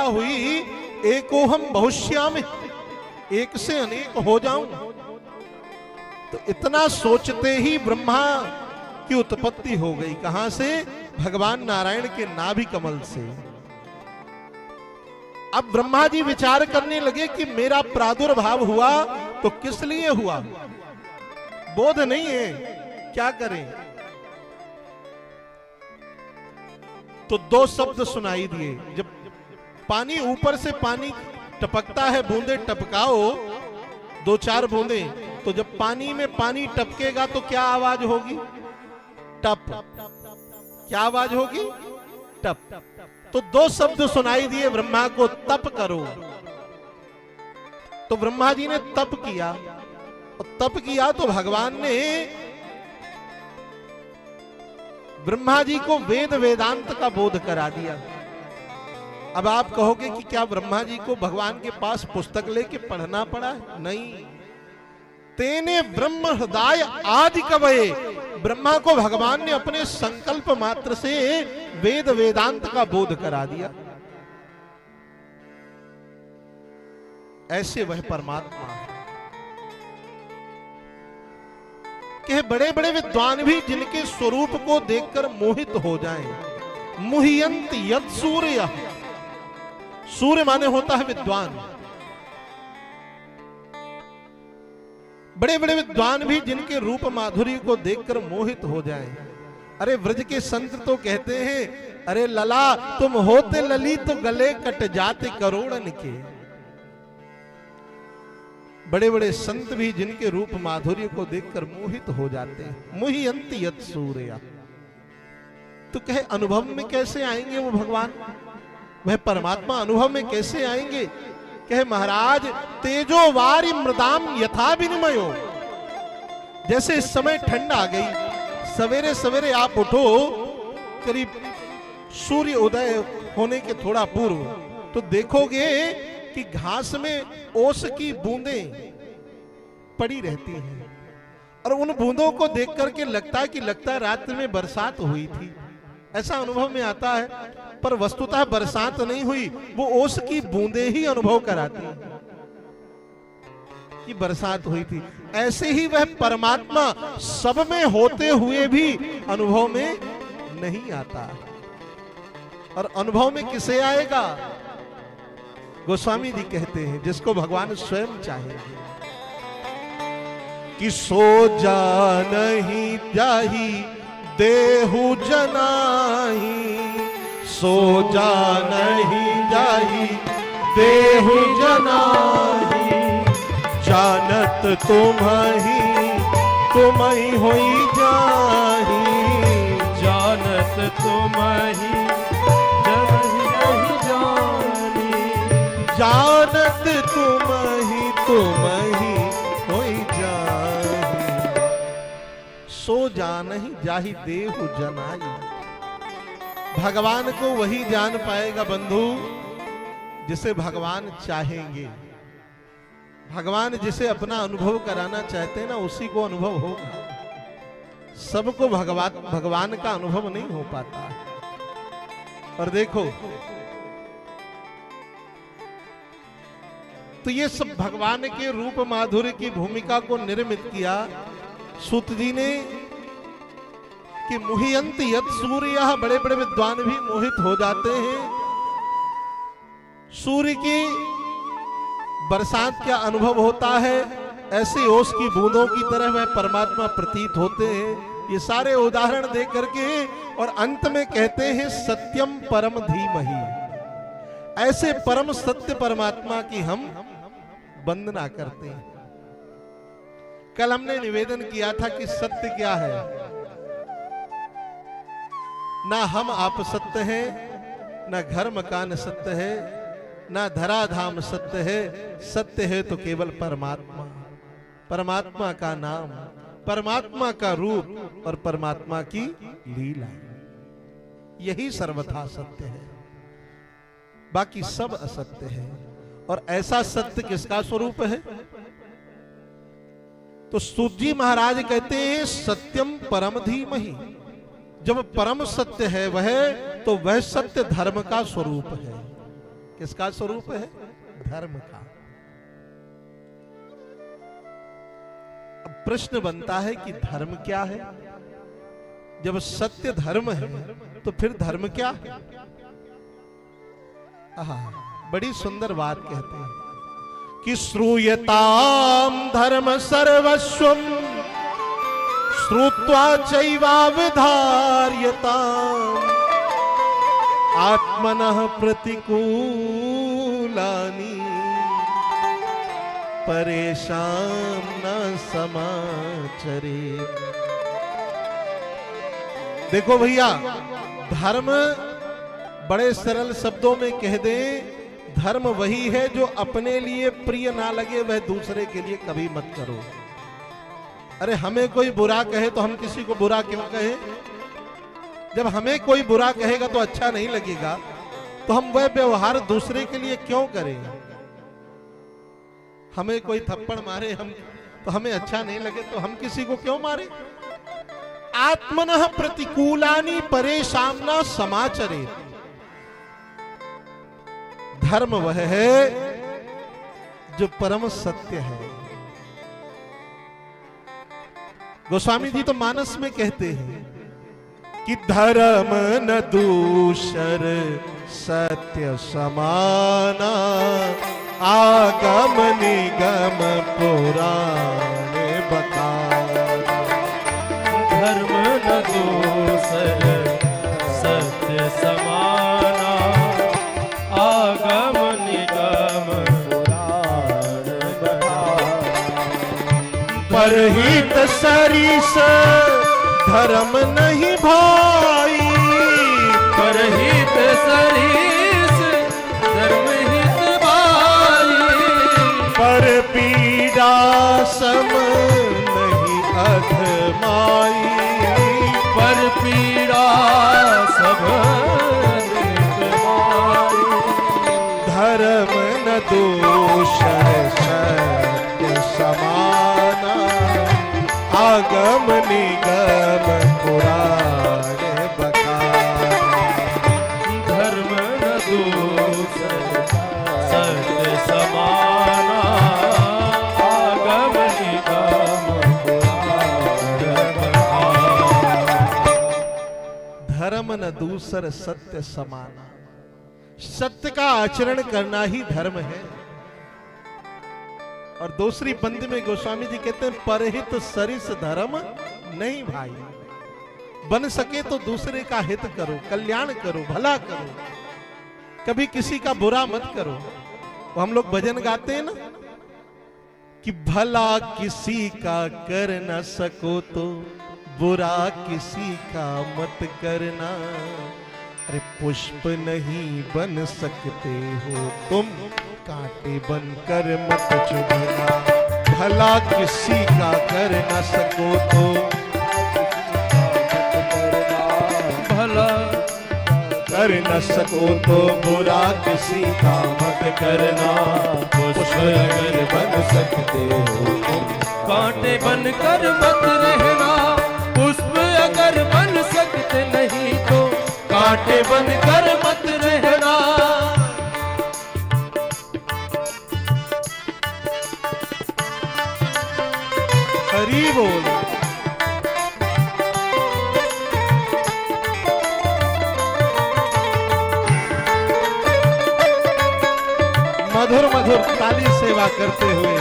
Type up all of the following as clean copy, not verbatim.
हुई एकोहम बहुश्यामि, एक से अनेक हो जाऊं। तो इतना सोचते ही ब्रह्मा की उत्पत्ति हो गई। कहां से? भगवान नारायण के नाभि कमल से। अब ब्रह्मा जी विचार करने लगे कि मेरा प्रादुर्भाव हुआ तो किस लिए हुआ, बोध नहीं है, क्या करें। तो दो शब्द सुनाई दिए। जब पानी ऊपर से पानी टपकता है, बूंदे टपकाओ, दो चार बूंदे, तो जब पानी में पानी टपकेगा तो क्या आवाज होगी? टप। क्या आवाज होगी? टप। तो दो शब्द सुनाई दिए ब्रह्मा को, तप करो। तो ब्रह्मा जी ने तप किया, और तप किया तो भगवान ने ब्रह्मा जी को वेद वेदांत का बोध करा दिया। अब आप कहोगे कि क्या ब्रह्मा जी को भगवान के पास पुस्तक लेके पढ़ना पड़ा? नहीं। तेने ब्रह्म हृदय आदि कवये, ब्रह्मा को भगवान ने अपने संकल्प मात्र से वेद वेदांत का बोध करा दिया। ऐसे वह परमात्मा है कि बड़े बड़े विद्वान भी जिनके स्वरूप को देखकर मोहित हो जाएं। मुह्यंत यत् सूर्य, सूर्य माने होता है विद्वान। बड़े बड़े विद्वान भी जिनके रूप माधुर्य को देखकर मोहित हो जाएं। अरे व्रज के संत तो कहते हैं, अरे लला तुम होते ललित तो गले कट जाते करोड़न के। बड़े बड़े संत भी जिनके रूप माधुर्य को देखकर मोहित हो जाते हैं। मुह्यंत यत् सूर्य। तो कहे अनुभव में कैसे आएंगे वो भगवान, वह परमात्मा अनुभव में कैसे आएंगे? कहे महाराज, तेजो वारी मृदाम यथा विनिमयो। जैसे इस समय ठंड आ गई, सवेरे सवेरे आप उठो, करीब सूर्य उदय होने के थोड़ा पूर्व, तो देखोगे कि घास में ओस की बूंदें पड़ी रहती हैं, और उन बूंदों को देख करके लगता है रात में बरसात हुई थी, ऐसा अनुभव में आता है। पर वस्तुतः बरसात नहीं हुई, वो ओस की बूंदें ही अनुभव कराती हैं कि बरसात हुई थी। ऐसे ही वह परमात्मा सब में होते हुए भी अनुभव में नहीं आता। और अनुभव में किसे आएगा? गोस्वामी जी कहते हैं, जिसको भगवान स्वयं चाहेंगे। कि सो जा नहीं जाही देहु जनाही, सो जा नहीं जाही देहु जनाही। जानत तुम्हि होई जाही, जानत तुम्हि जानी। जानत तुम्हि होई जाही। सो जानहि जाहि देहु जनाई। भगवान को वही जान पाएगा बंधु जिसे भगवान चाहेंगे। भगवान जिसे अपना अनुभव कराना चाहते हैं ना, उसी को अनुभव होगा। सबको भगवान का अनुभव नहीं हो पाता। और देखो, तो ये सब भगवान के रूप माधुर्य की भूमिका को निर्मित किया सूत जी ने कि मुह्यंत यत् सूर्य। बड़े बड़े विद्वान भी मोहित हो जाते हैं। सूर्य की बरसात क्या अनुभव होता है, ऐसे ओस की बूंदों की तरह वह परमात्मा प्रतीत होते हैं। ये सारे उदाहरण दे करके और अंत में कहते हैं सत्यम परम धीमहि। ऐसे परम सत्य परमात्मा की हम वंदना करते हैं। कल हमने निवेदन किया था कि सत्य क्या है। ना हम आप सत्य हैं, ना घर मकान सत्य है, ना धरा धाम सत्य है। सत्य है तो केवल परमात्मा, परमात्मा का नाम, परमात्मा का रूप और परमात्मा की लीला, यही सर्वथा सत्य है। बाकी सब असत्य है। और ऐसा सत्य किसका स्वरूप है? तो सूत जी महाराज कहते हैं सत्यम परम धीमहि। जब परम सत्य है वह, तो वह सत्य धर्म का स्वरूप है। किसका स्वरूप है? धर्म का। अब प्रश्न बनता है कि धर्म क्या है? जब सत्य धर्म है तो फिर धर्म क्या? बड़ी सुंदर बात कहते हैं कि श्रूयताम धर्म सर्वस्वम श्रुत्वा चैवावधार्यताम आत्मनः प्रतिकूलानि परेशान न समाचरेत्। देखो भैया, धर्म बड़े सरल शब्दों में कह दें, धर्म वही है जो अपने लिए प्रिय ना लगे वह दूसरे के लिए कभी मत करो। अरे हमें कोई बुरा कहे तो हम किसी को बुरा क्यों कहें? जब हमें कोई बुरा कहेगा तो अच्छा नहीं लगेगा, तो हम वह व्यवहार दूसरे के लिए क्यों करें? हमें कोई थप्पड़ मारे हम तो हमें अच्छा नहीं लगे तो हम किसी को क्यों मारे? आत्मनः प्रतिकूलानि परेशान समाचरे। धर्म वह है जो परम सत्य है। गोस्वामी जी तो मानस में कहते हैं कि धर्म न दूसर सत्य समाना आगम निगम पुराण बखाना। धर्म न दूसर सत्य समाना आगम निगम पुराण बखाना। परहित सरिस धर्म नहीं भाई, परहित सरिस धर्म हित भाई। पर पीड़ा सम नहीं अधमाई, पर पीड़ा सब नितमाई। धर्म न दूषर सत्य समाना आगम निगम पुराण बखाना। धर्म न दूसर सत्य समाना आगम निगम पुराण बखाना। धर्म न दूसर सत्य समाना। सत्य का आचरण करना ही धर्म है। और दूसरी बंदी में गोस्वामी जी कहते हैं परहित सरिस धर्म नहीं भाई। बन सके तो दूसरे का हित करो, कल्याण करो, भला करो, कभी किसी का बुरा मत करो। वो हम लोग भजन गाते हैं ना कि भला किसी का कर न सको तो बुरा किसी का मत करना। अरे पुष्प नहीं बन सकते हो तुम, कांटे बनकर मत चुभना। भला किसी का कर न सको तो भला कर न सको तो बुरा किसी का मत करना। पुष्प अगर बन सकते हो तुम, कांटे बनकर मत रहना। पुष्प अगर बन सकते नहीं तो कांटे बनकर मत रहना। हरि बोल। मधुर मधुर ताली सेवा करते हुए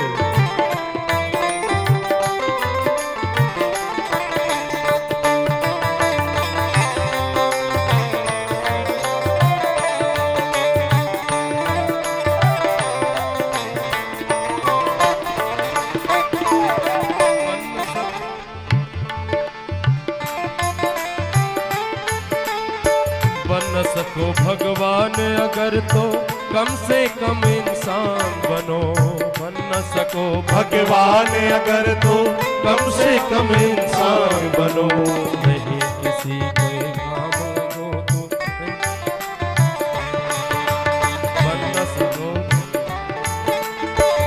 बन सको भगवान अगर तो कम से कम इंसान बनो। बन न सको भगवान अगर तो कम से कम इंसान बनो। नहीं किसी के काम दो तो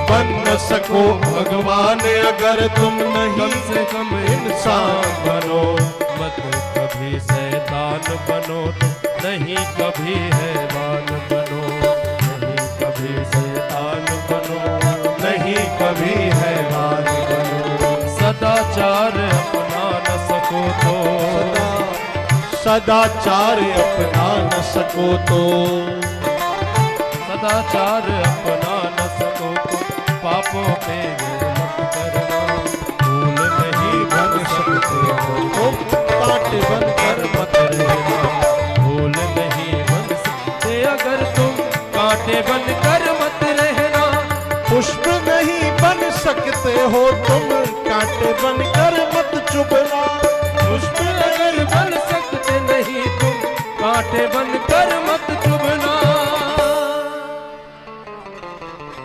बन न सको भगवान अगर तुम नहीं कम से कम इंसान बनो। मत कभी शैतान बनो तो नहीं कभी हैवान बनो। नहीं कभी शैतान बनो, नहीं कभी हैवान बनो। सदाचार अपना न सको तो, सदाचार अपना न सको तो, सदाचार अपना न सको तो पापों पे मत करना, भूल नहीं बन सकते हो, कांटे बनकर मत रहना। भूल नहीं बन सकते अगर तुम कांटे बनकर मत रहना। पुष्प नहीं बन सकते हो तुम, कांटे बनकर मत चुभना। पुष्प अगर बन सकते नहीं तुम, कांटे बनकर मत चुभना।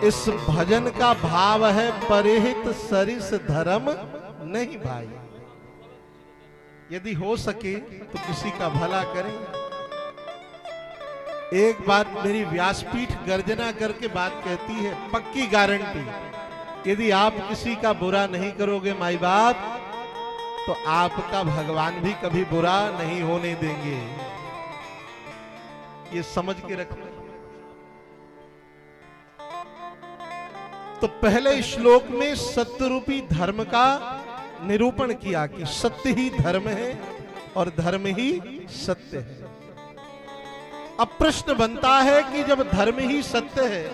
इस भजन का भाव है परिहित सरिस धर्म नहीं भाई। यदि हो सके तो किसी का भला करें। एक बात मेरी व्यासपीठ गर्जना करके बात कहती है, पक्की गारंटी, यदि आप किसी का बुरा नहीं करोगे माई बाप, तो आपका भगवान भी कभी बुरा नहीं होने देंगे। ये समझ के रखना। तो पहले श्लोक में सत्य रूपी धर्म का निरूपण किया कि सत्य ही धर्म है और धर्म ही सत्य है। अब प्रश्न बनता है कि जब धर्म ही सत्य है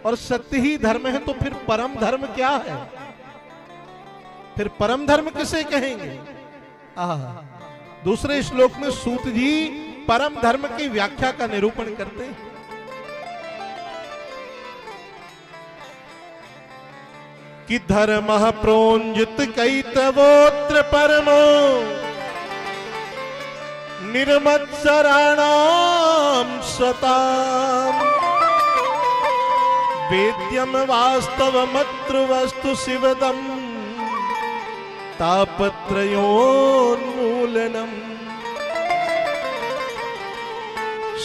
और सत्य ही धर्म है, तो फिर परम धर्म क्या है? फिर परम धर्म किसे कहेंगे? दूसरे श्लोक में सूत जी परम धर्म की व्याख्या का निरूपण करते हैं। कि धर्म प्रोंजित कैतवोत्र परमो निर्मत्सराणाम सताम वेद्यम वास्तवमत्र वस्तु शिवदम तापत्रयोन्मूलनम।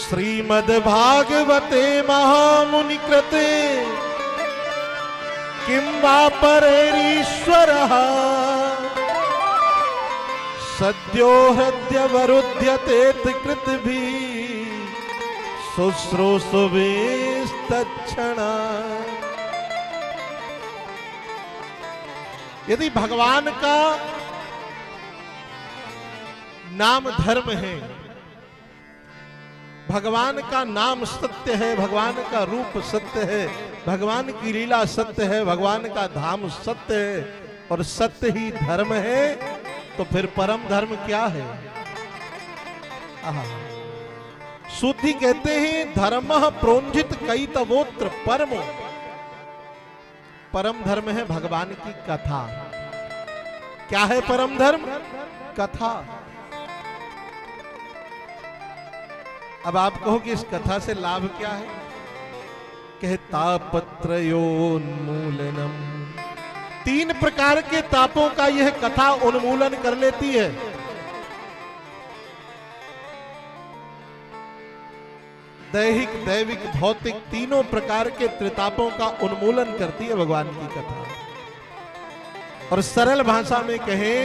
श्रीमद्भागवते महामुनि कृते किं वा परेरीश्वरः सद्यो हृद्यवरुध्यतेत कृतभिः शुश्रूषुभिस्तत्क्षणा। यदि भगवान का नाम धर्म है, भगवान का नाम सत्य है, भगवान का रूप सत्य है, भगवान की लीला सत्य है, भगवान का धाम सत्य है और सत्य ही धर्म है, तो फिर परम धर्म क्या है? शुद्धि कहते हैं धर्म प्रोंजित कैतवोत्र परमो। परम धर्म है भगवान की कथा। क्या है परम धर्म? कथा। अब आप कहो कि इस कथा से लाभ क्या है? कहता तापत्रयोन्मूलनम। 3 प्रकार के तापों का यह कथा उन्मूलन कर लेती है। दैहिक, दैविक, भौतिक तीनों प्रकार के त्रितापों का उन्मूलन करती है भगवान की कथा। और सरल भाषा में कहें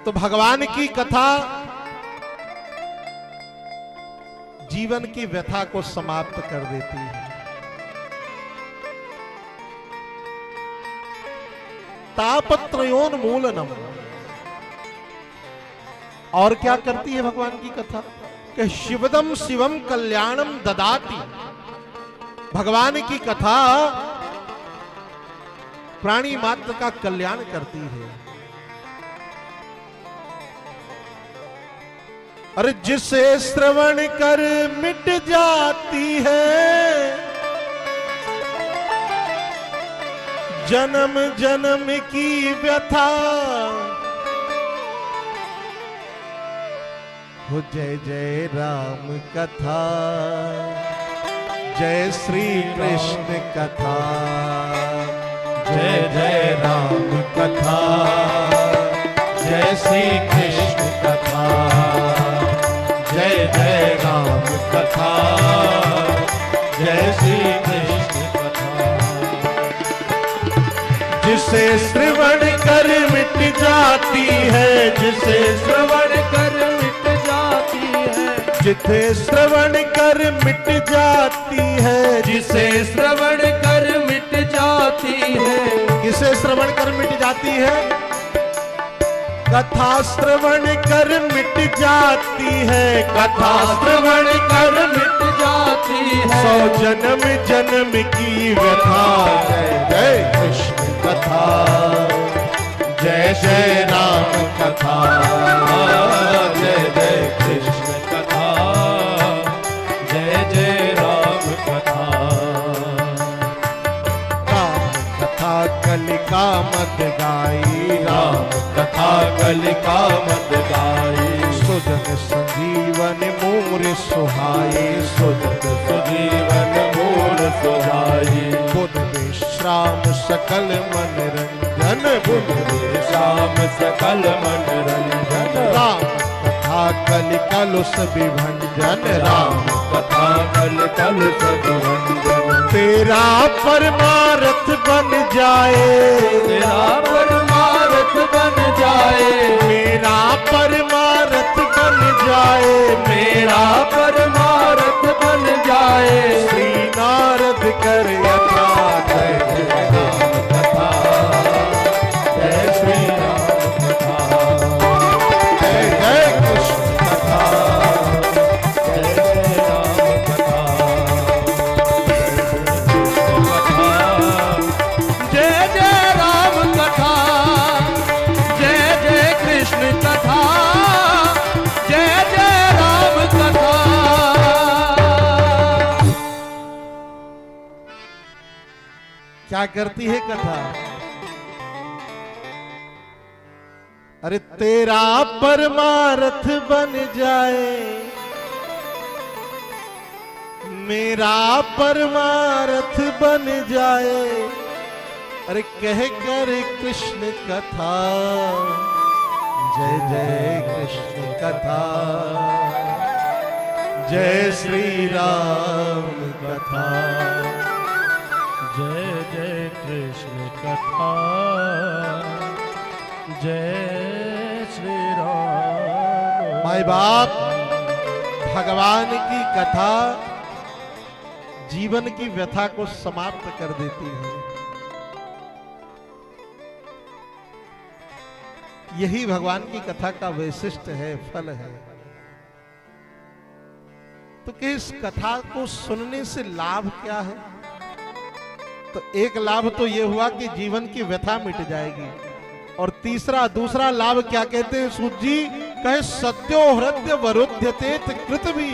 तो भगवान की कथा जीवन की व्यथा को समाप्त कर देती है। तापत्रयोन्मूलनम। और क्या करती है भगवान की कथा? कि शिवदम शिवम कल्याणम ददाति। भगवान की कथा प्राणी मात्र का कल्याण करती है। अरे जिसे श्रवण कर मिट जाती है जन्म जन्म की व्यथा, हो जय जय राम कथा, जय श्री कृष्ण कथा, जय जय राम कथा, जय श्री कृष्ण कथा, जय जय राम कथा, जय श्री कृष्ण कथा। जिसे श्रवण कर मिट जाती है, जिसे श्रवण कर मिट जाती है जिसे श्रवण कर मिट जाती है, जिसे श्रवण कर मिट जाती है। किसे श्रवण कर मिट जाती है? कथा श्रवण कर मिट जाती है, कथा श्रवण कर मिट जाती है। 100 जन्म जन्म की व्यथा। जय जय कृष्ण कथा, जय जय राम कथा, जय जय कृष्ण कथा, जय जय राम कथा। राम कथा कलिका मत गाई, राम कथा कलिका मत गाई। सुजन संजीवन मोर सुहाई, सुजन सुजीवन मोर सुहाई। बुध विश्राम सकल मनरंजन, बुध श्याम सकल मनरंजन। राम कथा कलिकलुष विभंजन, राम कथा कल कल सदभंजन। तेरा परमारथ बन जाए, तेरा परमारथ बन जाए। मेरा परमारथ बन जाए, मेरा परमारथ बन जाए। श्री नारद कर यथा। जय जय राम कथा, जय श्री राम कथा, जय जय कृष्ण कथा, जय श्री राम कथा, जय जय राम कथा, जय जय कृष्ण कथा, जय जय राम कथा। क्या करती है कथा? अरे तेरा परमारथ बन जाए, मेरा परमारथ बन जाए। अरे कह कर कृष्ण कथा, जय जय कृष्ण कथा, जय श्री राम कथा। जय जय कृष्ण कथा, जय श्री राम। माई बाप, भगवान की कथा जीवन की व्यथा को समाप्त कर देती है। यही भगवान की कथा का वैशिष्ट है, फल है। तो कि इस कथा को सुनने से लाभ क्या है? तो एक लाभ तो यह हुआ कि जीवन की व्यथा मिट जाएगी। और दूसरा लाभ क्या कहते हैं सूत जी? कहे सत्यो हृदय वरुध्यते कृतभी।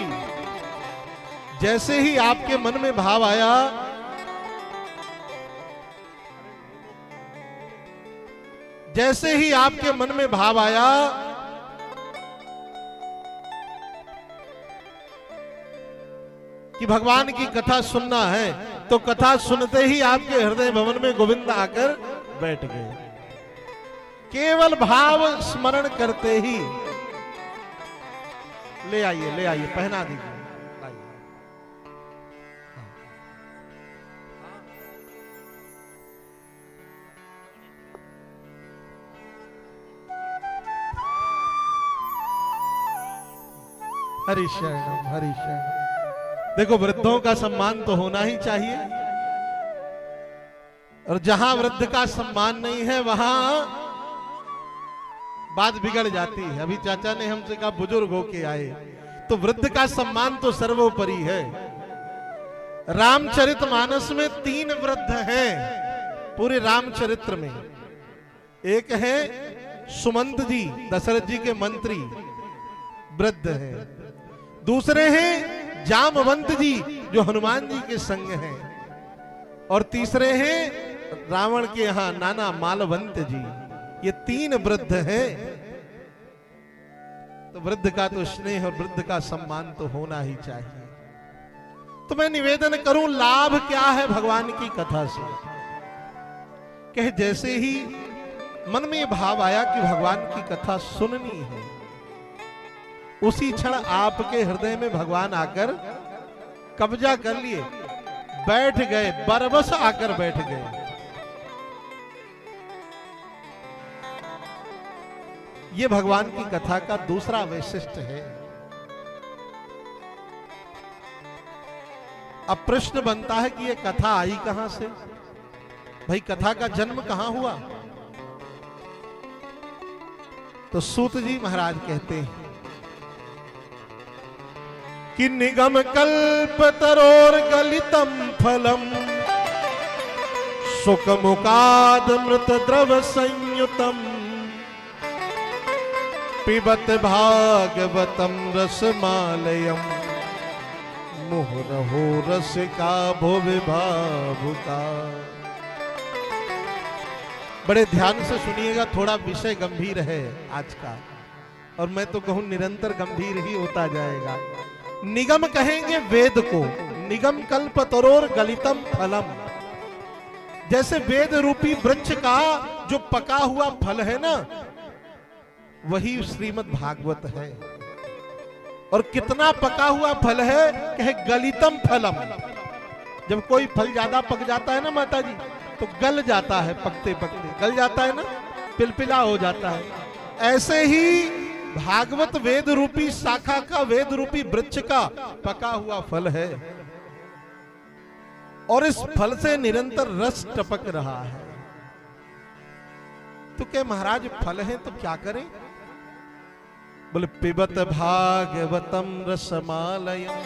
जैसे ही आपके मन में भाव आया, जैसे ही आपके मन में भाव आया कि भगवान की कथा सुनना है, तो कथा सुनते ही आपके हृदय भवन में गोविंद आकर बैठ गए। केवल भाव स्मरण करते ही। ले आइए, ले आइए, पहना दीजिए। हरि शरणम, हरि शरणम। देखो, वृद्धों का सम्मान तो होना ही चाहिए, और जहां वृद्ध का सम्मान नहीं है वहां बात बिगड़ जाती है। अभी चाचा ने हमसे कहा बुजुर्ग होके आए, तो वृद्ध का सम्मान तो सर्वोपरि है। रामचरितमानस में 3 वृद्ध हैं पूरे रामचरित्र में। एक है सुमंत जी, दशरथ जी के मंत्री, वृद्ध हैं। दूसरे हैं जामवंत जी, जो हनुमान जी के संग हैं। और तीसरे हैं रावण के यहां नाना मालवंत जी। ये 3 वृद्ध हैं। तो वृद्ध का तो स्नेह और वृद्ध का सम्मान तो होना ही चाहिए। तो मैं निवेदन करूं, लाभ क्या है भगवान की कथा से? कहे जैसे ही मन में भाव आया कि भगवान की कथा सुननी है, उसी क्षण आपके हृदय में भगवान आकर कब्जा कर लिए, बैठ गए, बरबस आकर बैठ गए। ये भगवान की कथा का दूसरा वैशिष्ट है। अब प्रश्न बनता है कि ये कथा आई कहां से? भाई कथा का जन्म कहां हुआ? तो सूत जी महाराज कहते हैं कि निगम कल्प तरोर गलितम फलम सुख मुकाद मृत द्रव संयुतम पिबत भागवतम रसमालयम मुहुरहो रसिका भुवि भावुका। बड़े ध्यान से सुनिएगा, थोड़ा विषय गंभीर है आज का, और मैं तो कहूं निरंतर गंभीर ही होता जाएगा। निगम कहेंगे वेद को, निगम कल्प तरोर गलितम फलम। जैसे वेद रूपी वृक्ष का जो पका हुआ फल है ना, वही श्रीमद् भागवत है। और कितना पका हुआ फल है? कहे गलितम फलम। जब कोई फल ज्यादा पक जाता है ना माता जी, तो गल जाता है, पकते पकते गल जाता है ना, पिलपिला हो जाता है। ऐसे ही भागवत वेद रूपी शाखा का, वेद रूपी वृक्ष का पका हुआ फल है, और इस फल से निरंतर रस टपक रहा है। तो क्या महाराज फल है तो क्या करें? बोले पिबत भागवतम रसमालयम।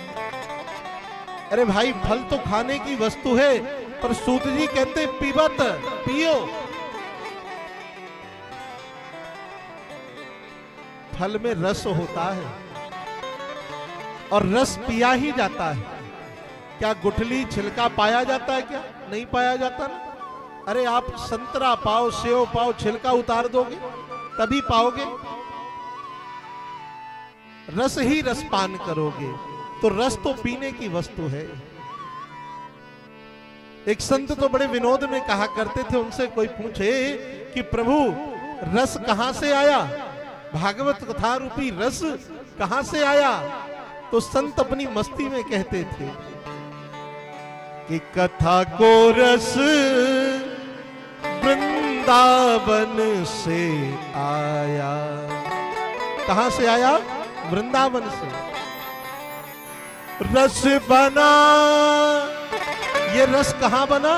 अरे भाई फल तो खाने की वस्तु है, पर सूत जी कहते पिबत, पियो। फल में रस होता है और रस पिया ही जाता है। क्या गुठली छिलका पाया जाता है? क्या नहीं पाया जाता ना। अरे आप संतरा पाओ, सेव पाओ, छिलका उतार दोगे तभी पाओगे। रस ही रसपान करोगे। तो रस तो पीने की वस्तु है। एक संत तो बड़े विनोद में कहा करते थे, उनसे कोई पूछे कि प्रभु रस कहां से आया, भागवत कथा रूपी रस कहां से आया? तो संत अपनी मस्ती में कहते थे कि कथा को रस वृंदावन से आया। कहां से आया? वृंदावन से। रस बना, ये रस कहां बना?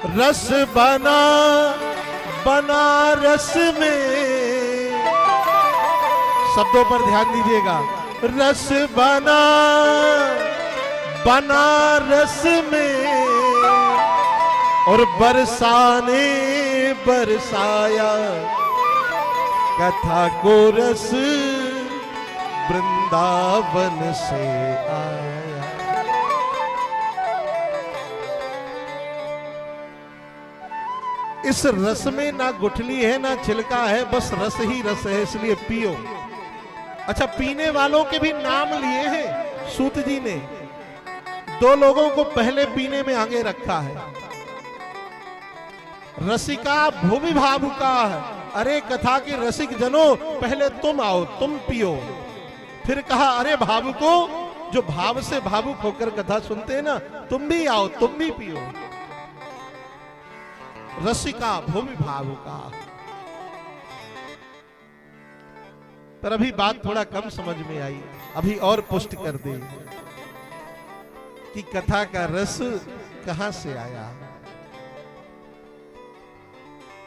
रस बना बनारस में। शब्दों पर ध्यान दीजिएगा। रस बना बनारस में, और बरसाने बरसाया कथा को रस वृंदावन से आया। इस रस में ना गुठली है ना छिलका है, बस रस ही रस है, इसलिए पियो। अच्छा, पीने वालों के भी नाम लिए हैं सूत जी ने। दो लोगों को पहले पीने में आगे रखा है। रसिका भुवि भावुका। अरे कथा के रसिक जनों, पहले तुम आओ, तुम पियो। फिर कहा अरे भावुको, जो भाव से भावुक होकर कथा सुनते हैं ना, तुम भी आओ, तुम भी पियो। रसिका भूमि भावुका। पर अभी बात थोड़ा कम समझ में आई, अभी और पुष्ट कर दे कि कथा का रस कहां से आया।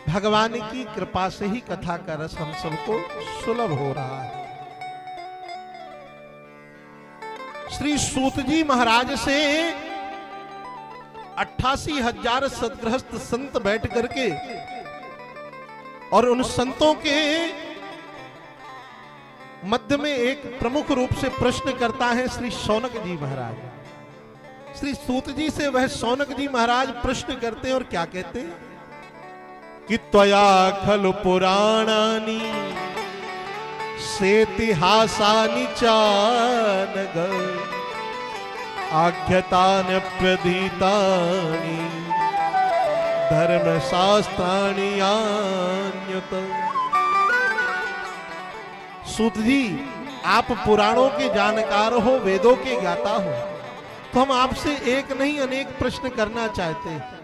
भगवान की कृपा से ही कथा का रस हम सबको सुलभ हो रहा है। श्री सूत जी महाराज से 88,000 सदगृहस्थ संत बैठ करके, और उन संतों के मध्य में एक प्रमुख रूप से प्रश्न करता है श्री शौनक जी महाराज। श्री सूत जी से वह शौनक जी महाराज प्रश्न करते हैं, और क्या कहते हैं कि त्वया खलु पुराणानि सेतिहासानि चानघ आख्यातानि प्रदीतानि धर्मशास्त्राणि आन्युत। सूत जी, आप पुराणों के जानकार हो, वेदों के ज्ञाता हो, तो हम आपसे एक नहीं अनेक प्रश्न करना चाहते हैं।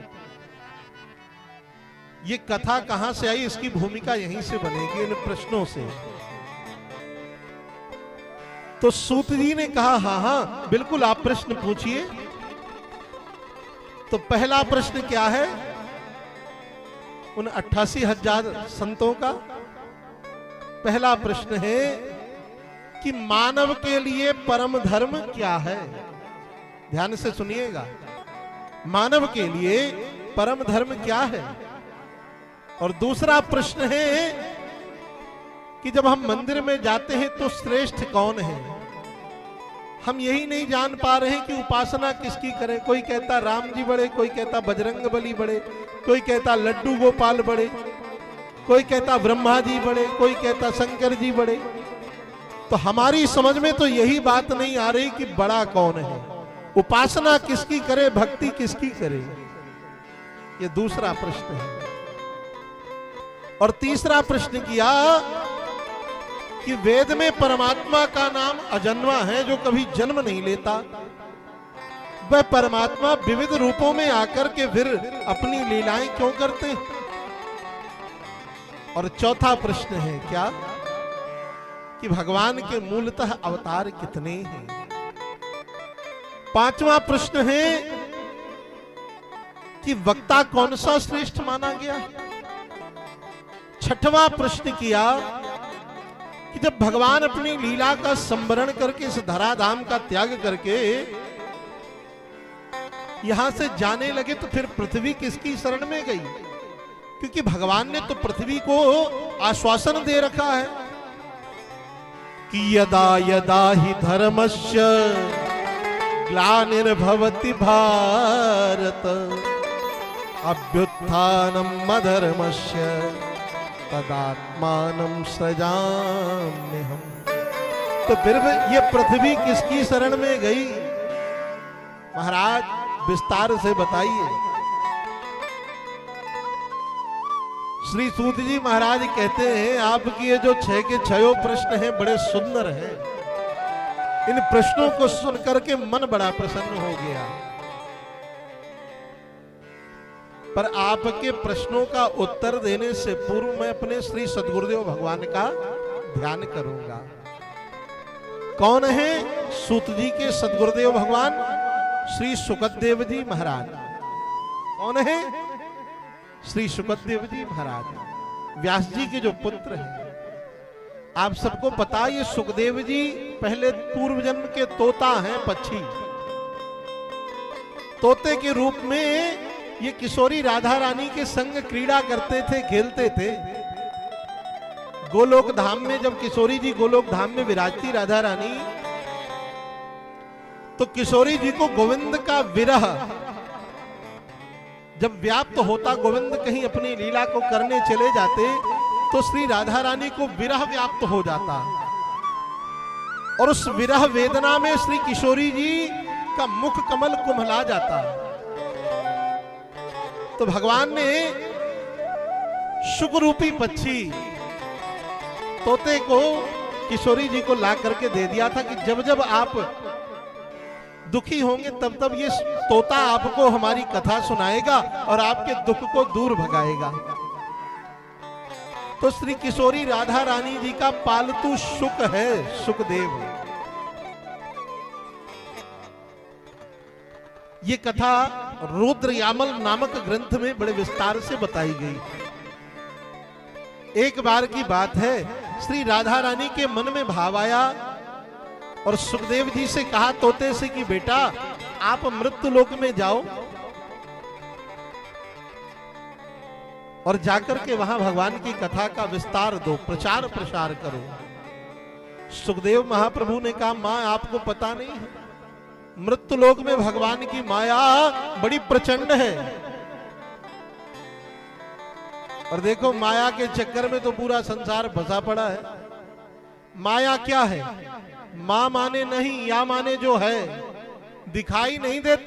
ये कथा कहां से आई, इसकी भूमिका यहीं से बनेगी, इन प्रश्नों से। तो सूत जी ने कहा हाँ हाँ बिल्कुल, आप प्रश्न पूछिए। तो पहला प्रश्न क्या है उन 88,000 संतों का? पहला प्रश्न है कि मानव के लिए परम धर्म क्या है? ध्यान से सुनिएगा, मानव के लिए परम धर्म क्या है? और दूसरा प्रश्न है कि जब हम मंदिर में जाते हैं तो श्रेष्ठ कौन है? हम यही नहीं जान पा रहे हैं कि उपासना किसकी करें। कोई कहता राम जी बड़े, कोई कहता बजरंग बली बड़े, कोई कहता लड्डू गोपाल बड़े, कोई कहता ब्रह्मा जी बड़े, कोई कहता शंकर जी बड़े। तो हमारी समझ में तो यही बात नहीं आ रही कि बड़ा कौन है, उपासना किसकी करे, भक्ति किसकी करे। ये दूसरा प्रश्न है। और तीसरा प्रश्न किया कि वेद में परमात्मा का नाम अजन्मा है, जो कभी जन्म नहीं लेता। वह परमात्मा विविध रूपों में आकर के फिर अपनी लीलाएं क्यों करते हैं? और चौथा प्रश्न है क्या कि भगवान के मूलतः अवतार कितने हैं? पांचवा प्रश्न है कि वक्ता कौन सा श्रेष्ठ माना गया? छठवां प्रश्न किया कि जब भगवान अपनी लीला का संवरण करके इस धराधाम का त्याग करके यहां से जाने लगे तो फिर पृथ्वी किसकी शरण में गई? क्योंकि भगवान ने तो पृथ्वी को आश्वासन दे रखा है कि यदा यदा ही धर्मस्य ग्लानिर्भवति भारत अभ्युत्थानम् अधर्मस्य तदात्मानं सृजाम्यहम्। तो फिर ये पृथ्वी किसकी शरण में गई? महाराज विस्तार से बताइए। श्री सूत जी महाराज कहते हैं आपकी ये जो 6 के 6 प्रश्न हैं बड़े सुंदर हैं। इन प्रश्नों को सुनकर के मन बड़ा प्रसन्न हो गया। पर आपके प्रश्नों का उत्तर देने से पूर्व मैं अपने श्री सद्गुरुदेव भगवान का ध्यान करूंगा। कौन है? सूत जी के सद्गुरुदेव भगवान श्री सुखदेव जी महाराज। कौन है? श्री सुखदेव जी महाराज व्यास जी के जो पुत्र हैं। आप सबको पता है ये सुखदेव जी पहले पूर्व जन्म के तोता हैं, पक्षी। तोते के रूप में ये किशोरी राधा रानी के संग क्रीड़ा करते थे, खेलते थे। गोलोक धाम में जब किशोरी जी गोलोक धाम में विराजती राधा रानी, तो किशोरी जी को गोविंद का विरह जब व्याप्त होता, गोविंद कहीं अपनी लीला को करने चले जाते तो श्री राधा रानी को विरह व्याप्त हो जाता। और उस विरह वेदना में श्री किशोरी जी का मुख कमल कुम्हला जाता। तो भगवान ने शुक रूपी पक्षी तोते को किशोरी जी को ला करके दे दिया था कि जब जब आप दुखी होंगे तब तब ये तोता आपको हमारी कथा सुनाएगा और आपके दुख को दूर भगाएगा। तो श्री किशोरी राधा रानी जी का पालतू शुक है सुखदेव। ये कथा रुद्र यामल नामक ग्रंथ में बड़े विस्तार से बताई गई। एक बार की बात है, श्री राधा रानी के मन में भाव आया और सुखदेव जी से कहा तोते से कि बेटा आप मृत्यु लोक में जाओ और जाकर के वहां भगवान की कथा का विस्तार दो, प्रचार प्रसार करो। सुखदेव महाप्रभु ने कहा मां आपको पता नहीं है, मृत्यु लोक में भगवान की माया बड़ी प्रचंड है। और देखो माया के चक्कर में तो पूरा संसार फंसा पड़ा है। माया क्या है? मां माने नहीं, या माने जो है, दिखाई नहीं देती।